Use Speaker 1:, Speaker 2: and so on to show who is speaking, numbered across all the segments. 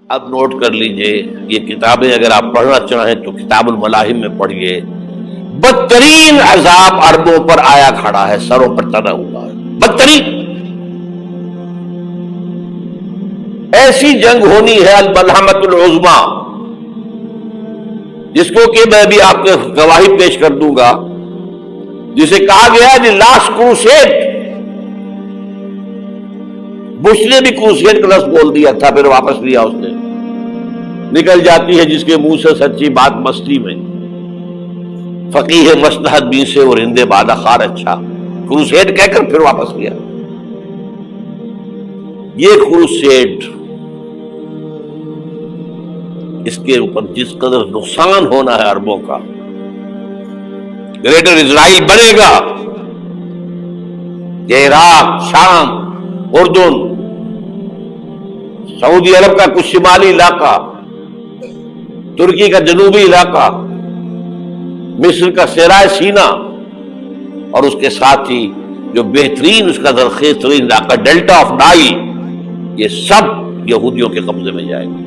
Speaker 1: اب نوٹ کر لیجئے، یہ کتابیں اگر آپ پڑھنا چاہیں تو کتاب الملاحم میں پڑھیے. بدترین عذاب عربوں پر آیا کھڑا ہے، سروں پر تنا ہوا ہے، بدترین. ایسی جنگ ہونی ہے الملحمۃ العظمیٰ، جس کو کہ میں بھی آپ کو گواہی پیش کر دوں گا، جسے کہا گیا دی لاسٹ کروسیڈ. بش نے بھی کروسیڈ کا لفظ بول دیا تھا، پھر واپس لیا اس نے. نکل جاتی ہے جس کے منہ سے سچی بات مستی میں. فقیہ مصلحت بھی سے اور ہندے بادہ خار اچھا، کروسیڈ کہہ کر پھر واپس لیا. یہ کروسیڈ، اس کے اوپر جس قدر نقصان ہونا ہے عربوں کا، گریٹر اسرائیل بنے گا، عراق، شام، اردن، سعودی عرب کا کچھ شمالی علاقہ، ترکی کا جنوبی علاقہ، مصر کا صحرائے سینا، اور اس کے ساتھ ہی جو بہترین اس کا زرخیز ترین علاقہ ڈیلٹا آف نائل، یہ سب یہودیوں کے قبضے میں جائے گا.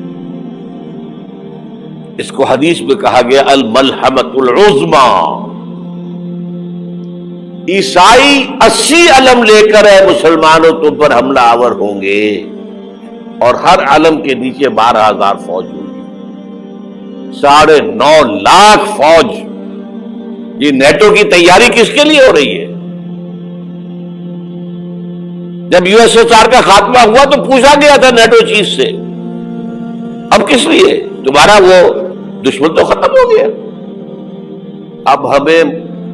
Speaker 1: اس کو حدیث میں کہا گیا الملحمۃ العظمیٰ. عیسائی 80 علم لے کر اے مسلمانوں تم پر حملہ آور ہوں گے، اور ہر علم کے نیچے 12,000 فوج ہوگی، 9.5 لاکھ فوج. یہ نیٹو کی تیاری کس کے لیے ہو رہی ہے؟ جب USSR کا خاتمہ ہوا تو پوچھا گیا تھا نیٹو چیف سے، اب کس لیے؟ تمہارا وہ دشمن تو ختم ہو گیا، اب ہمیں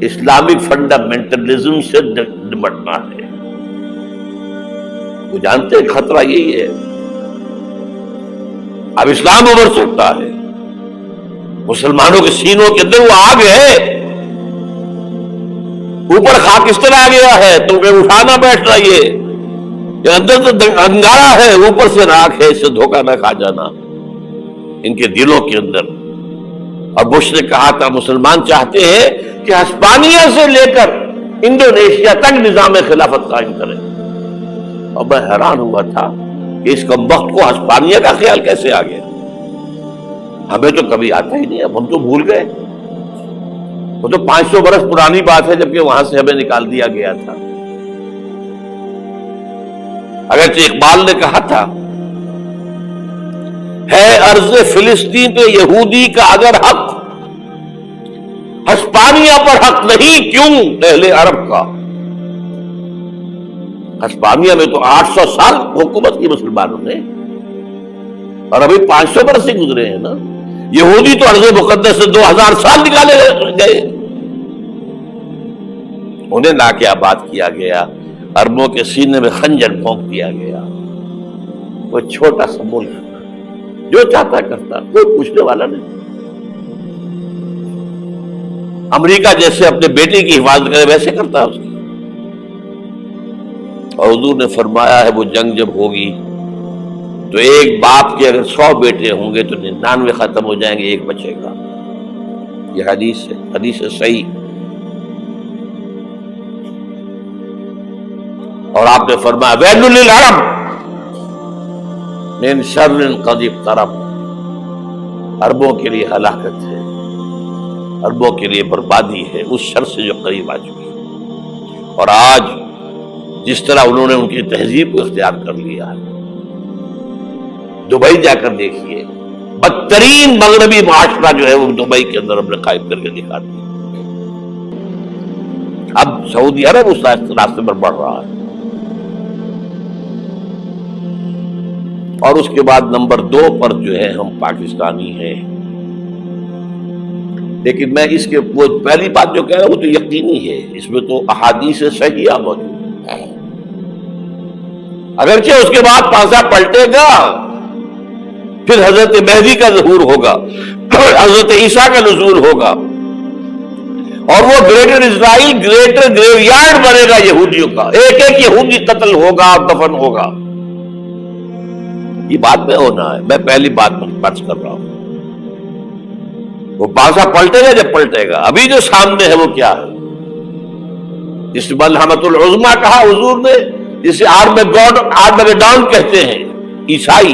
Speaker 1: اسلامک فنڈامنٹلزم سے نمٹنا ہے. وہ جانتے ہیں خطرہ یہی ہے، اب اسلام ابھر سکتا ہے. مسلمانوں کے سینوں کے اندر وہ آگ ہے، اوپر خاکستر آ گیا ہے، تمہیں اٹھانا بیٹھ رہی ہے. اندر تو انگارا ہے، اوپر سے راکھ ہے، اس سے دھوکہ نہ کھا جانا ان کے دلوں کے اندر. اور بش نے کہا تھا مسلمان چاہتے ہیں کہ ہسپانیہ سے لے کر انڈونیشیا تک نظام خلافت قائم کریں. اور میں حیران ہوا تھا کہ اس کمبخت کو ہسپانیہ کا خیال کیسے آ گیا. ہمیں تو کبھی آتا ہی نہیں، اب ہم تو بھول گئے. وہ تو 500 برس پرانی بات ہے، جبکہ وہاں سے ہمیں نکال دیا گیا تھا. اگرچہ اقبال نے کہا تھا ہے ارض فلسطین پہ یہودی کا اگر حق، ہسپانیہ پر حق نہیں کیوں اہل عرب کا. ہسپانیہ میں تو 800 سال حکومت کی مسلمانوں نے، اور ابھی 500 برس سے گزرے ہیں نا. یہودی تو ارض مقدس سے 2000 سال نکالے گئے. انہیں لا کے آباد کیا گیا، عربوں کے سینے میں خنجر پھونک دیا گیا. وہ چھوٹا سا ملک جو چاہتا کرتا، کوئی پوچھنے والا نہیں. امریکہ جیسے اپنے بیٹے کی حفاظت کرے ویسے کرتا اس کی. اور حضور نے فرمایا ہے وہ جنگ جب ہوگی تو ایک باپ کے اگر 100 بیٹے ہوں گے تو 99 ختم ہو جائیں گے، ایک بچے گا. یہ حدیث ہے، حدیث ہے صحیح. اور آپ نے فرمایا ویل للعرب من شر قد اقترب. عربوں کے لیے ہلاکت ہے، عربوں کے لیے بربادی ہے اس شر سے جو قریب آ چکی ہے. اور آج جس طرح انہوں نے ان کی تہذیب کو اختیار کر لیا ہے، دبئی جا کر دیکھیے، بدترین مغربی معاشرہ جو ہے وہ دبئی کے اندر ہم نے قائم کر کے دکھا دیا. اب سعودی عرب اس راستے پر بڑھ رہا ہے. اور اس کے بعد نمبر 2 پر جو ہے ہم پاکستانی ہیں. لیکن میں اس کے وہ پہلی بات جو کہہ رہا ہوں وہ تو یقینی ہے، اس میں تو احادیث صحیحہ موجود ہے. اگرچہ اس کے بعد پانسا پلٹے گا، پھر حضرت مہدی کا ظہور ہوگا، حضرت عیسیٰ کا نزول ہوگا، اور وہ گریٹر اسرائیل گریٹر گریو یارڈ بنے گا یہودیوں کا. ایک ایک یہودی قتل ہوگا، دفن ہوگا. یہ بات میں ہونا ہے، میں پہلی بات بات کر رہا ہوں. وہ پانسا پلٹے گا جب پلٹے گا. ابھی جو سامنے ہے وہ کیا ہے؟ جس ملحمۃ العظمیٰ کہا حضور نے، جسے آرمیگیڈون کہتے ہیں عیسائی.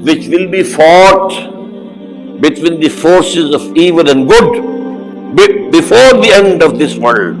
Speaker 1: which will be fought between the forces of evil and good before the end of this world.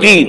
Speaker 1: 3,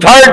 Speaker 1: 3rd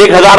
Speaker 1: 1000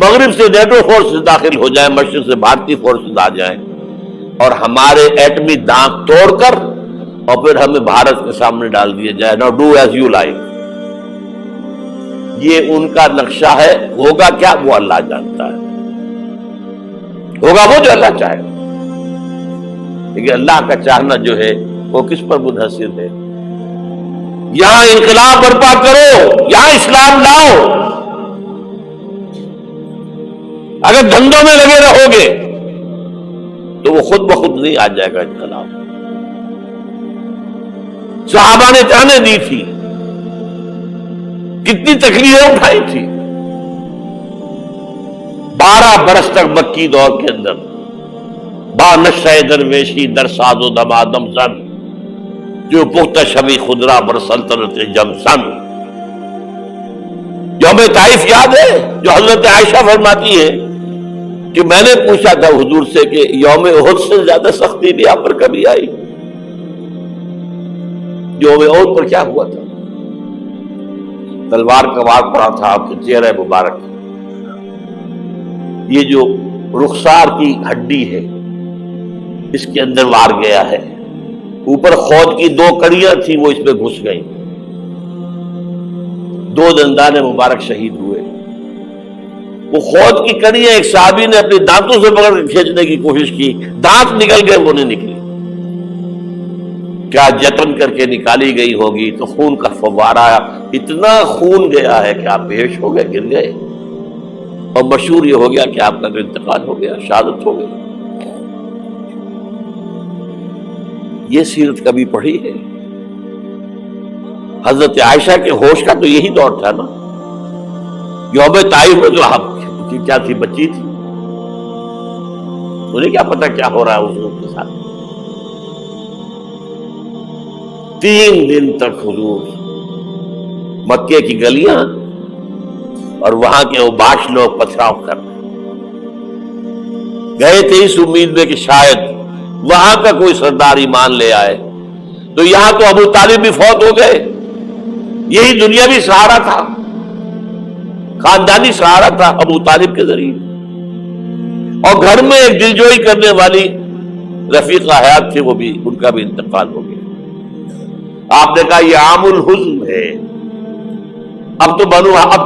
Speaker 1: مغرب سے نیٹو فورسز داخل ہو جائیں، مشرق سے بھارتی فورسز آ جائیں اور ہمارے ایٹمی دانت توڑ کر اور پھر ہمیں بھارت کے سامنے ڈال دیا جائے، نو ڈو ایز یو لائک. یہ ان کا نقشہ ہے. ہوگا کیا وہ اللہ جانتا ہے، ہوگا وہ جو اللہ چاہے. لیکن اللہ کا چاہنا جو ہے وہ کس پر منحصر ہے؟ یہاں انقلاب برپا کرو، یہاں اسلام لاؤ. اگر دھندوں میں لگے رہو گے تو وہ خود بخود نہیں آ جائے گا انقلاب. صحابہ نے جانیں دی تھی، کتنی تکلیفیں اٹھائی تھی. 12 برس تک مکی دور کے اندر با نشہ درویشی در ساز و دمادم زن جو پختہ شبی خدرا بر سلطنت جم سن. یوم طائف یاد ہے جو حضرت عائشہ فرماتی ہے کہ میں نے پوچھا تھا حضور سے کہ یوم احد سے زیادہ سختی بھی آپ پر کبھی آئی؟ یوم احد پر کیا ہوا تھا؟ تلوار کا وار پڑا تھا آپ کے چہرہ مبارک. یہ جو رخسار کی ہڈی ہے اس کے اندر وار گیا ہے. اوپر خود کی 2 کڑیاں تھیں وہ اس میں گھس گئیں. 2 دندان مبارک شہید ہوئے. وہ خود کی کڑیاں ایک صحابی نے اپنے دانتوں سے پکڑ کے کھینچنے کی کوشش کی، دانت نکل گئے، وہ نہیں نکلی. کیا جتن کر کے نکالی گئی ہوگی تو خون کا فوارہ، اتنا خون گیا ہے کہ آپ بے ہوش ہو گئے، گر گئے. اور مشہور یہ ہو گیا کہ آپ کا جو انتقال ہو گیا، شہادت ہو گئی. یہ سیرت کبھی پڑھی ہے؟ حضرت عائشہ کے ہوش کا تو یہی دور تھا نا. یوم طائف میں جو آپ کیا تھی، بچی تھی، انہیں کیا پتا کیا ہو رہا ہے اس لوگ کے ساتھ. 3 دن تک حضور مکے کی گلیاں اور وہاں کے اوباش لوگ پتھراؤ کر گئے تھے اس امید میں کہ شاید وہاں کا کوئی سردار ایمان لے آئے. تو یہاں تو ابو طالب بھی فوت ہو گئے. یہی دنیا بھی سہارا تھا، خاندانی سہارا تھا ابو طالب کے ذریعے. اور گھر میں ایک دلجوئی کرنے والی رفیقہ حیات تھی، وہ بھی، ان کا بھی انتقال ہو گیا. آپ نے کہا یہ عام الحزن ہے. اب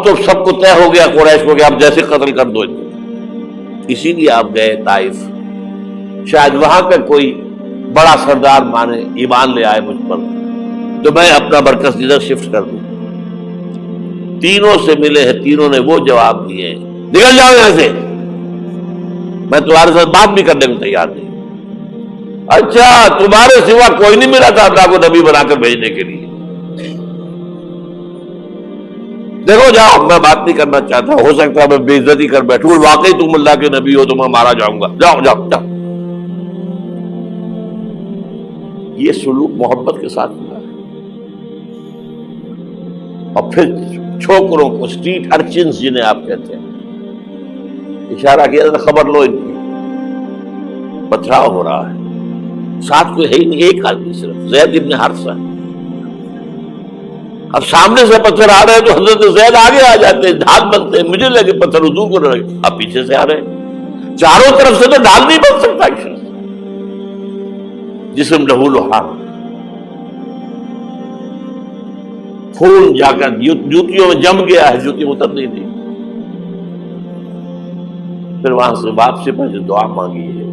Speaker 1: تو سب کو طے ہو گیا قریش کو کہ آپ جیسے قتل کر دو. اسی لیے آپ گئے طائف، شاید وہاں کا کوئی بڑا سردار مانے، ایمان لے آئے مجھ پر تو میں اپنا مرکز ادھر شفٹ کر دوں. تینوں سے ملے ہیں، تینوں نے وہ جواب دیے ہیں، نکل جاؤ یہاں سے، میں تمہارے ساتھ بات بھی کرنے کو تیار نہیں. اچھا، تمہارے سوا کوئی نہیں ملا تھا اللہ کو نبی بنا کر بھیجنے کے لیے؟ دیکھو جاؤ، میں بات نہیں کرنا چاہتا، ہو سکتا ہے میں بے عزتی کر بیٹھوں، واقعی تم اللہ کے نبی ہو تو میں مارا جاؤں گا، جاؤ جاؤ جاؤ. یہ سلوک محبت کے ساتھ ہوا ہے. اور پھر چھوکروں کو، اسٹریٹ ارچنز جنہیں آپ کہتے ہیں، اشارہ کیا تھا، خبر لو ان کی، پتھراؤ ہو رہا ہے. ساتھ کوئی ہے ہی نہیں، ایک آدمی صرف، زید ابن حارثہ. اب سامنے سے پتھر آ رہے ہیں تو حضرت زید آگے آ جاتے ہیں، ڈھال بنتے ہیں، مجھے لگے پتھر حضور کو رہے، اب پیچھے سے آ رہے ہیں. چاروں طرف سے تو ڈھال نہیں بن سکتا. جسم لہو لہاب، خون جا کر جوتیوں میں جم گیا ہے، جوتی اتر نہیں دی. پھر وہاں سے واپسی پر جو دعا مانگی ہے،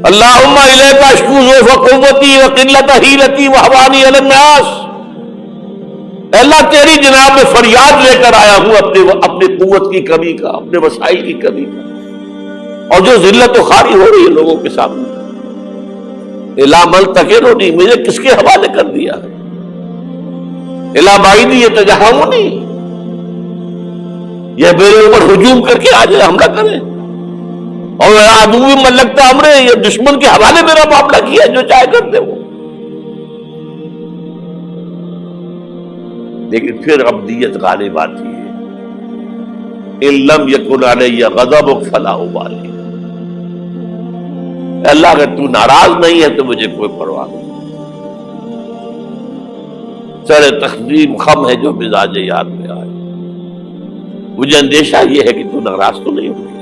Speaker 1: اللہم الیک اشکو ضعف قوتی وقلت حیلتی وہوانی علی الناس. اللہ تیری جناب میں فریاد لے کر آیا ہوں اپنی قوت کی کمی کا، اپنے وسائل کی کمی کا، اور جو ذلت و خواری ہو رہی ہے لوگوں کے سامنے. الا ملتقننی، مجھے کس کے حوالے کر دیا ہے؟ الا بعیدی یتجہمنی، یہ میرے اوپر ہجوم کر کے آ جائے، حملہ کرے، اور عدو من لگتا امرے، یہ دشمن کے حوالے میرا معاملہ کیا، جو چاہے کرتے وہ. لیکن پھر عبدیت غالب آتی ہے. ان لم یکن علی غضبک فلا ابالی. اللہ اگر تو ناراض نہیں ہے تو مجھے کوئی پرواہ نہیں. سر تقدیم خم ہے جو مزاج یاد میں آئے. مجھے اندیشہ یہ ہے کہ تو ناراض تو نہیں ہوگی.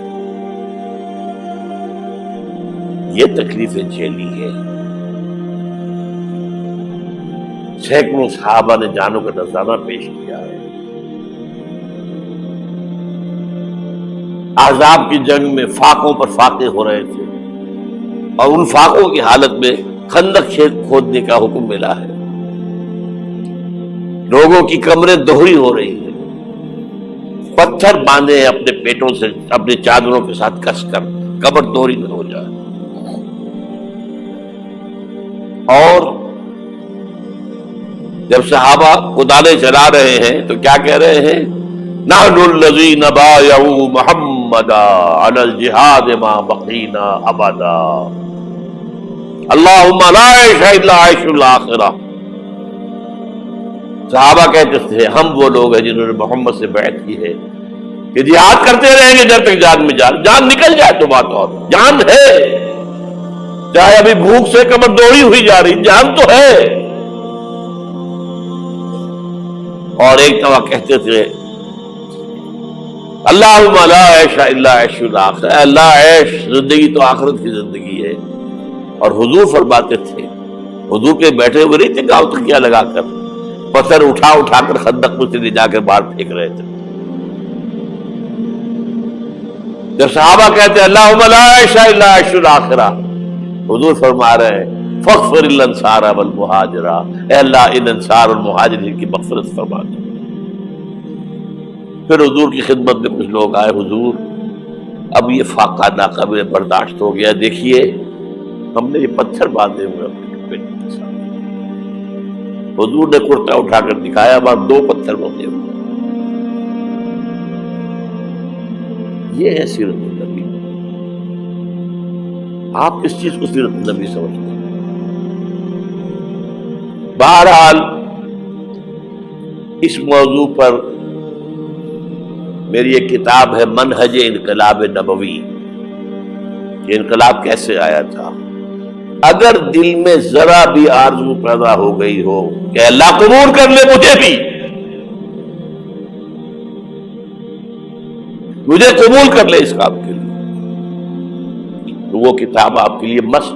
Speaker 1: یہ تکلیفیں جھیلی ہے. سینکڑوں صحابہ نے جانوں کا نذرانہ پیش کیا ہے. احزاب کی جنگ میں فاقوں پر فاقے ہو رہے تھے اور ان فاقوں کی حالت میں خندق کھودنے کا حکم ملا ہے. لوگوں کی کمریں دوہری ہو رہی ہیں، پتھر باندھے ہیں اپنے پیٹوں سے اپنے چادروں کے ساتھ کس کر کمر دوہری نہ ہو جائے. اور جب صحابہ کدالیں چلا رہے ہیں تو کیا کہہ رہے ہیں؟ نحن الذین بایعوا محمدا علی الجہاد ما بقینا ابدا اللہم لا عیش الا عیش الاخرہ. صحابہ کہتے تھے ہم وہ لوگ ہیں جنہوں نے محمد سے بیعت کی ہے کہ جہاد کرتے رہیں گے جب تک جان میں جان نکل جائے تو بات اور جان ہے، چاہے ابھی بھوک سے کمر دوڑی ہوئی جا رہی، جان تو ہے. اور ایک دفعہ کہتے تھے اللہم لا عیش الا عیش الاخرہ، اے اللہ عیش زندگی تو آخرت کی زندگی ہے. اور حضور فرماتے تھے، حضور کے بیٹھے ہوئے نہیں تھے گاؤں تکیہ لگا کر، پتھر اٹھا اٹھا کر خندق میں سے لے جا کر باہر پھینک رہے تھے. جب صحابہ کہتے ہیں اللہم لا عیش الا عیش الاخرہ، حضور فرما رہے ہیں فاغفر للانصار والمہاجر، اے اللہ ان انصار اور مہاجرین کی مغفرت فرما دے. پھر حضور کی خدمت میں کچھ لوگ آئے، حضور اب یہ فاقہ ناقابل برداشت ہو گیا، دیکھیے ہم نے یہ پتھر باندھے ہوئے اپنے پیٹ کے ساتھ. حضور نے کرتا اٹھا کر دکھایا، وہاں 2 پتھر بندھے ہوئے. یہ ہے سیرت النبی. آپ کس چیز کو سیرت النبی سمجھتے ہیں؟ بہرحال اس موضوع پر میری ایک کتاب ہے منہج انقلاب نبوی. یہ انقلاب کیسے آیا تھا؟ اگر دل میں ذرا بھی آرزو پیدا ہو گئی ہو کہ اللہ قبول کر لے مجھے قبول کر لے اس کام کے لیے، تو وہ کتاب آپ کے لیے مسٹ